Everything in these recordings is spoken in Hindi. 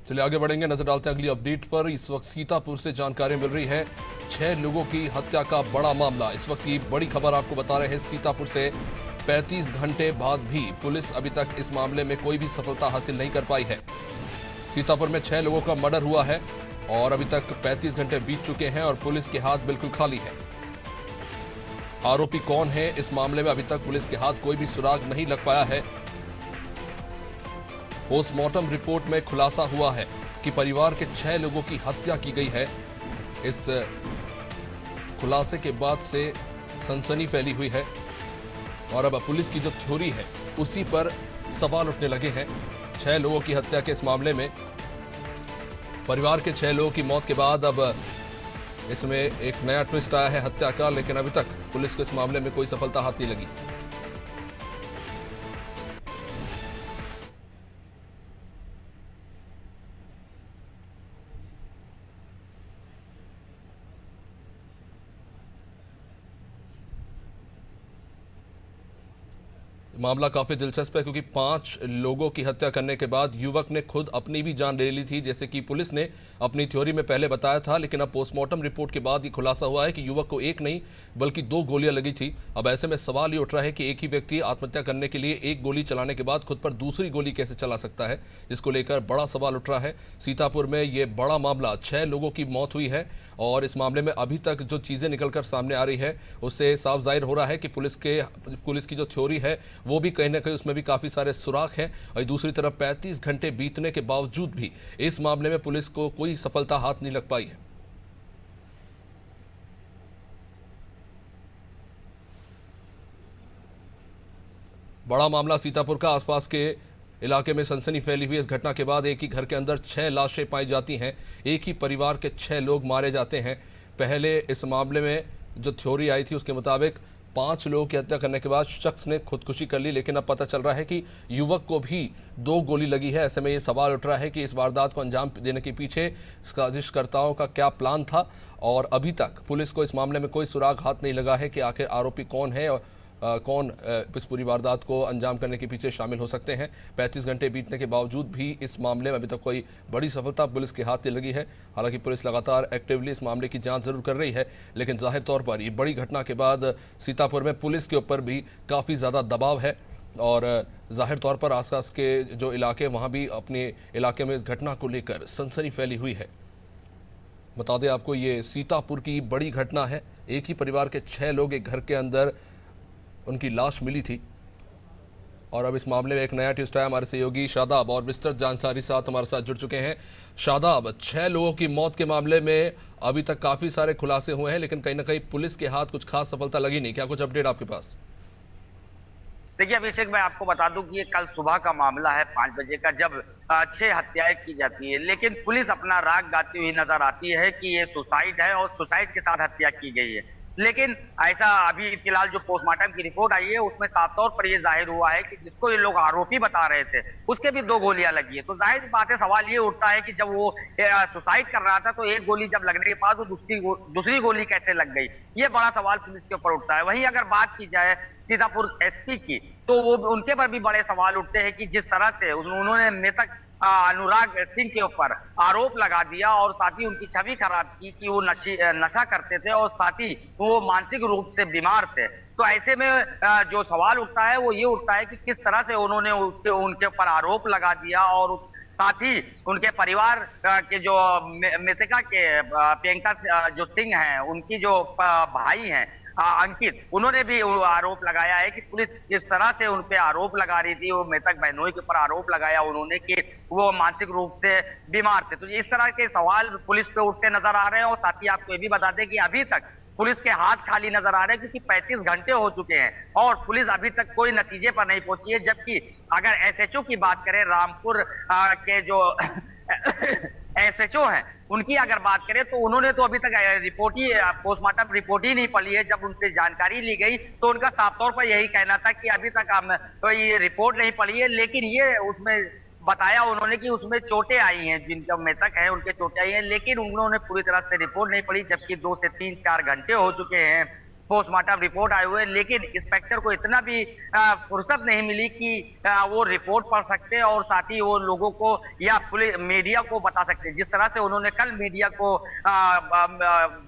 चलिए आगे बढ़ेंगे, नजर डालते हैं अगली अपडेट पर। इस वक्त सीतापुर से जानकारी मिल रही है 6 लोगों की हत्या का बड़ा मामला। इस वक्त की बड़ी खबर आपको बता रहे हैं सीतापुर से। 35 घंटे बाद भी पुलिस अभी तक इस मामले में कोई भी सफलता हासिल नहीं कर पाई है। सीतापुर में 6 लोगों का मर्डर हुआ है और अभी तक 35 घंटे बीत चुके हैं और पुलिस के हाथ बिल्कुल खाली है। आरोपी कौन है इस मामले में अभी तक पुलिस के हाथ कोई भी सुराग नहीं लग पाया है। पोस्टमार्टम रिपोर्ट में खुलासा हुआ है कि परिवार के 6 लोगों की हत्या की गई है। इस खुलासे के बाद से सनसनी फैली हुई है और अब पुलिस की जो थ्योरी है उसी पर सवाल उठने लगे हैं। 6 लोगों की हत्या के इस मामले में परिवार के 6 लोगों की मौत के बाद अब इसमें एक नया ट्विस्ट आया है हत्या का, लेकिन अभी तक पुलिस को इस मामले में कोई सफलता हाथ नहीं लगी। मामला काफी दिलचस्प है क्योंकि 5 लोगों की हत्या करने के बाद युवक ने खुद अपनी भी जान ले ली थी, जैसे कि पुलिस ने अपनी थ्योरी में पहले बताया था। लेकिन अब पोस्टमार्टम रिपोर्ट के बाद ये खुलासा हुआ है कि युवक को एक नहीं बल्कि 2 गोलियां लगी थी। अब ऐसे में सवाल ये उठ रहा है कि एक ही व्यक्ति आत्महत्या करने के लिए एक गोली चलाने के बाद खुद पर दूसरी गोली कैसे चला सकता है, जिसको लेकर बड़ा सवाल उठ रहा है। सीतापुर में ये बड़ा मामला, 6 लोगों की मौत हुई है और इस मामले में अभी तक जो चीजें निकलकर सामने आ रही है उससे साफ जाहिर हो रहा है कि पुलिस की जो थ्योरी है वो भी कहीं ना कहीं उसमें भी काफी सारे सुराग हैं। और दूसरी तरफ 35 घंटे बीतने के बावजूद भी इस मामले में पुलिस को कोई सफलता हाथ नहीं लग पाई है। बड़ा मामला सीतापुर का। आसपास के इलाके में सनसनी फैली हुई। इस घटना के बाद एक ही घर के अंदर 6 लाशें पाई जाती हैं। एक ही परिवार के 6 लोग मारे जाते हैं। पहले इस मामले में जो थ्योरी आई थी उसके मुताबिक 5 लोगों की हत्या करने के बाद शख्स ने खुदकुशी कर ली, लेकिन अब पता चल रहा है कि युवक को भी 2 गोली लगी है। ऐसे में ये सवाल उठ रहा है कि इस वारदात को अंजाम देने के पीछे साजिशकर्ताओं का क्या प्लान था। और अभी तक पुलिस को इस मामले में कोई सुराग हाथ नहीं लगा है कि आखिर आरोपी कौन है और कौन इस पूरी वारदात को अंजाम करने के पीछे शामिल हो सकते हैं। 35 घंटे बीतने के बावजूद भी इस मामले में अभी तक कोई बड़ी सफलता पुलिस के हाथ नहीं लगी है। हालांकि पुलिस लगातार एक्टिवली इस मामले की जांच जरूर कर रही है, लेकिन जाहिर तौर पर ये बड़ी घटना के बाद सीतापुर में पुलिस के ऊपर भी काफ़ी ज़्यादा दबाव है और जाहिर तौर पर आसपास के जो इलाके वहाँ भी अपने इलाके में इस घटना को लेकर सनसनी फैली हुई है। बता दें आपको, ये सीतापुर की बड़ी घटना है। एक ही परिवार के 6 लोग एक घर के अंदर उनकी लाश मिली थी और अब इस मामले में एक नया ट्विस्ट आया। हमारे सहयोगी शादाब और विस्तृत जानकारी साथ हमारे साथ जुड़ चुके हैं। शादाब, 6 लोगों की मौत के मामले में अभी तक काफी सारे खुलासे हुए हैं, लेकिन कहीं ना कहीं पुलिस के हाथ कुछ खास सफलता लगी नहीं। क्या कुछ अपडेट आपके पास? देखिए अभिषेक, मैं आपको बता दूं कि ये कल सुबह का मामला है 5 बजे का, जब 6 हत्याएं की जाती है, लेकिन पुलिस अपना राग गाती हुई नजर आती है कि ये सुसाइड है और सुसाइड के साथ हत्या की गई है। लेकिन ऐसा अभी फिलहाल जो पोस्टमार्टम की रिपोर्ट आई है उसमें साफ तौर पर यह जाहिर हुआ है कि जिसको ये लोग आरोपी बता रहे थे उसके भी 2 गोलियां लगी है। तो जाहिर सी बात है, सवाल ये उठता है कि जब वो सुसाइड कर रहा था तो एक गोली जब लगने के बाद वो दूसरी गोली कैसे लग गई, ये बड़ा सवाल पुलिस के ऊपर उठता है। वहीं अगर बात की जाए सीतापुर एसपी की, तो वो उनके पर भी बड़े सवाल उठते हैं कि जिस तरह से उन्होंने मृतक अनुराग सिंह के ऊपर आरोप लगा दिया और साथ ही उनकी छवि खराब की कि वो नशा करते थे और साथ ही वो मानसिक रूप से बीमार थे। तो ऐसे में जो सवाल उठता है वो ये उठता है कि किस तरह से उन्होंने उनके ऊपर आरोप लगा दिया और साथ ही उनके परिवार के जो मृतका के प्रियंका जो सिंह हैं, उनकी जो भाई हैं अंकित, उन्होंने भी आरोप लगाया है कि पुलिस जिस तरह से उन पे आरोप लगा रही थी, वो मृतक बहनोई के ऊपर आरोप लगाया उन्होंने कि वो मानसिक रूप से बीमार थे। तो इस तरह के सवाल पुलिस पे उठते नजर आ रहे हैं। और साथ ही आपको ये भी बता दें कि अभी तक पुलिस के हाथ खाली नजर आ रहे हैं क्योंकि 35 घंटे हो चुके हैं और पुलिस अभी तक कोई नतीजे पर नहीं पहुंची है। जबकि अगर एसएचओ की बात करें, रामपुर के जो एसएचओ हैं, उनकी अगर बात करें तो उन्होंने तो अभी तक पोस्टमार्टम रिपोर्ट ही नहीं पढ़ी है। जब उनसे जानकारी ली गई तो उनका साफ तौर पर यही कहना था कि अभी तक हम तो ये रिपोर्ट नहीं पढ़ी है, लेकिन ये उसमें बताया उन्होंने कि उसमें चोटें आई हैं, जिनका मृतक है उनके चोटें आई हैं, लेकिन उन्होंने पूरी तरह से रिपोर्ट नहीं पढ़ी। जबकि 2 से 3-4 घंटे हो चुके हैं पोस्टमार्टम रिपोर्ट आए हुए, लेकिन इंस्पेक्टर को इतना भी फुर्सत नहीं मिली कि वो रिपोर्ट पढ़ सकते और साथ ही वो लोगों को या पुलिस मीडिया को बता सकते। जिस तरह से उन्होंने कल मीडिया को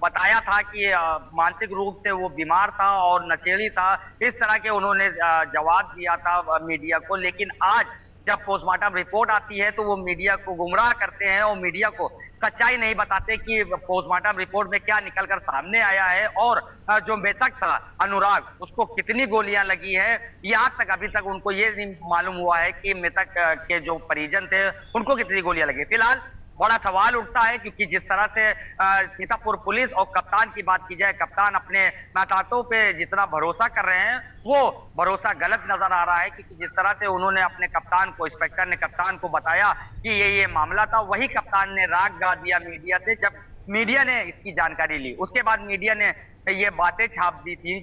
बताया था कि मानसिक रूप से वो बीमार था और नशेड़ी था, इस तरह के उन्होंने जवाब दिया था मीडिया को, लेकिन आज जब पोस्टमार्टम रिपोर्ट आती है तो वो मीडिया को गुमराह करते हैं और मीडिया को सच्चाई नहीं बताते कि पोस्टमार्टम रिपोर्ट में क्या निकलकर सामने आया है और जो मृतक था अनुराग, उसको कितनी गोलियां लगी है। यहाँ तक अभी तक उनको ये नहीं मालूम हुआ है कि मृतक के जो परिजन थे उनको कितनी गोलियां लगी। फिलहाल बड़ा सवाल उठता है क्योंकि जिस तरह से सीतापुर पुलिस और कप्तान की बात की जाए, कप्तान अपने महतातों पे जितना भरोसा कर रहे हैं वो भरोसा गलत नजर आ रहा है, क्योंकि जिस तरह से उन्होंने अपने कप्तान को, इंस्पेक्टर ने कप्तान को बताया कि ये मामला था, वही कप्तान ने राग गा दिया मीडिया से जब मीडिया ने इसकी जानकारी ली। उसके बाद मीडिया ने ये बातें छाप दी थी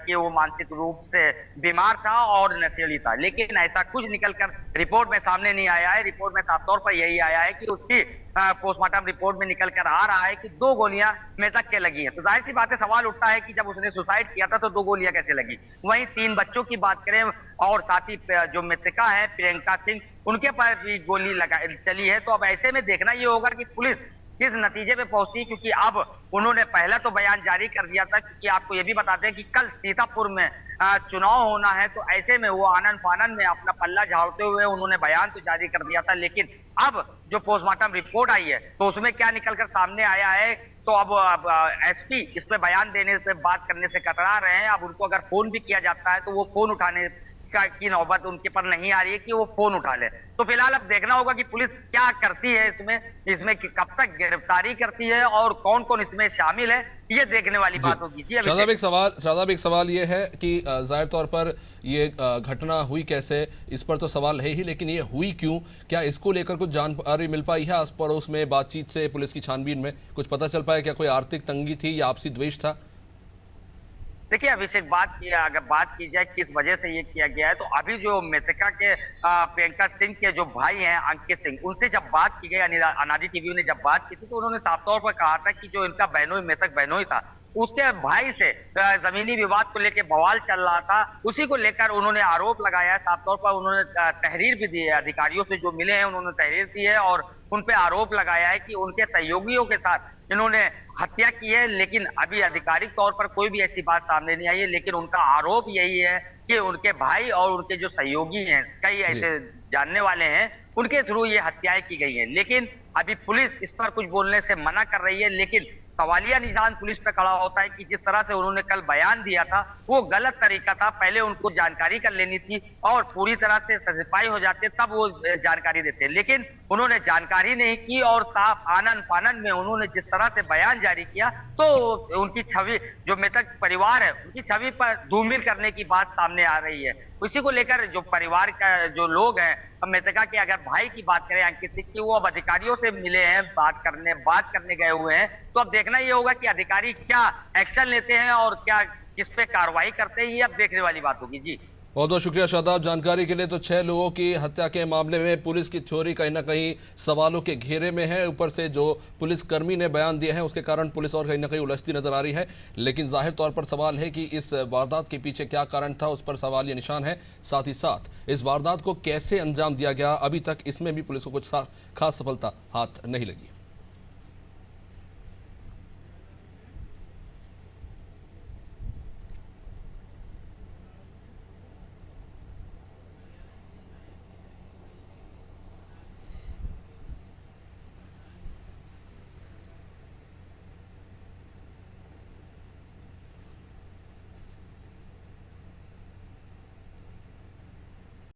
कि वो मानसिक रूप से बीमार था और नशेड़ी था, लेकिन ऐसा कुछ निकलकर रिपोर्ट में सामने नहीं आया है। रिपोर्ट में साफ तौर पर यही आया है कि उसकी पोस्टमार्टम रिपोर्ट में निकलकर आ रहा है कि 2 गोलियां मृतक के लगी है। तो जाहिर सी बात है, सवाल उठता है कि जब उसने सुसाइड किया था तो 2 गोलियां कैसे लगी। वहीं 3 बच्चों की बात करें और साथ ही जो मृतका है प्रियंका सिंह, उनके पर भी गोली चली है। तो अब ऐसे में देखना ये होगा कि पुलिस किस नतीजे पे पहुंची, क्योंकि अब उन्होंने पहला तो बयान जारी कर दिया था, क्योंकि आपको ये भी बताते हैं कि कल सीतापुर में चुनाव होना है, तो ऐसे में वो आनन फानन में अपना पल्ला झाड़ते हुए उन्होंने बयान तो जारी कर दिया था, लेकिन अब जो पोस्टमार्टम रिपोर्ट आई है तो उसमें क्या निकलकर सामने आया है, तो अब एसपी इस पे बयान देने से, बात करने से कतरा रहे हैं। अब उनको अगर फोन भी किया जाता है तो वो फोन उठाने की नौबत उनके पर नहीं आ रही है कि वो फोन उठा ले। तो फिलहाल अब देखना होगा कि पुलिस क्या करती है इसमें कब तक गिरफ्तारी करती है और कौन कौन इसमें शामिल है, ये देखने वाली बात होगी। जी शादाब, एक सवाल ये है कि जाहिर तौर पर ये घटना हुई कैसे, इस पर तो सवाल है ही, लेकिन ये हुई क्यों? क्या इसको लेकर कुछ जानकारी मिल पाई है आस पड़ोस में, बातचीत से, पुलिस की छानबीन में कुछ पता चल पाया? क्या कोई आर्थिक तंगी थी या आपसी द्वेष था? देखिए अभिषेक, अगर बात की जाए किस वजह से ये किया गया है, तो अभी जो मृतका के प्रियंका सिंह के जो भाई हैं अंकित सिंह, उनसे जब बात की गई, अनादि टीवी ने जब बात की थी, तो उन्होंने साफ तौर पर कहा था कि जो इनका मृतक बहनोई था, उसके भाई से जमीनी विवाद को लेकर बवाल चल रहा था। उसी को लेकर उन्होंने आरोप लगाया है। साफ तौर पर उन्होंने तहरीर भी दी है, अधिकारियों से जो मिले हैं उन्होंने तहरीर दी है और उन पे आरोप लगाया है कि उनके सहयोगियों के साथ इन्होंने हत्या की है, लेकिन अभी आधिकारिक तौर पर कोई भी ऐसी बात सामने नहीं आई है। लेकिन उनका आरोप यही है कि उनके भाई और उनके जो सहयोगी हैं, कई ऐसे जानने वाले हैं, उनके थ्रू ये हत्याएं की गई है। लेकिन अभी पुलिस इस पर कुछ बोलने से मना कर रही है, लेकिन सवालिया निशान पुलिस पे खड़ा होता है कि जिस तरह से उन्होंने कल बयान दिया था वो गलत तरीका था। पहले उनको जानकारी कर लेनी थी और पूरी तरह से सफाई हो जाते तब वो जानकारी देते, लेकिन उन्होंने जानकारी नहीं की और साफ आनन फानन में उन्होंने जिस तरह से बयान जारी किया, तो उनकी छवि, जो मृतक परिवार है, उनकी छवि पर धूमिल करने की बात सामने आ रही है। इसी को लेकर जो परिवार का जो लोग हैं, मृतका के अगर भाई की बात करें अंकित सिंह की, वो अब अधिकारियों से मिले हैं, बात करने गए हुए हैं। तो अब देखना ये होगा कि अधिकारी क्या एक्शन लेते हैं और क्या किस पे कार्रवाई करते हैं, ये अब देखने वाली बात होगी। जी बहुत बहुत शुक्रिया शादाब जानकारी के लिए। तो 6 लोगों की हत्या के मामले में पुलिस की थ्योरी कहीं ना कहीं सवालों के घेरे में है। ऊपर से जो पुलिसकर्मी ने बयान दिए हैं उसके कारण पुलिस और कहीं ना कहीं उलझती नजर आ रही है, लेकिन जाहिर तौर पर सवाल है कि इस वारदात के पीछे क्या कारण था, उस पर सवाल ये निशान है। साथ ही साथ इस वारदात को कैसे अंजाम दिया गया, अभी तक इसमें भी पुलिस को कुछ खास सफलता हाथ नहीं लगी।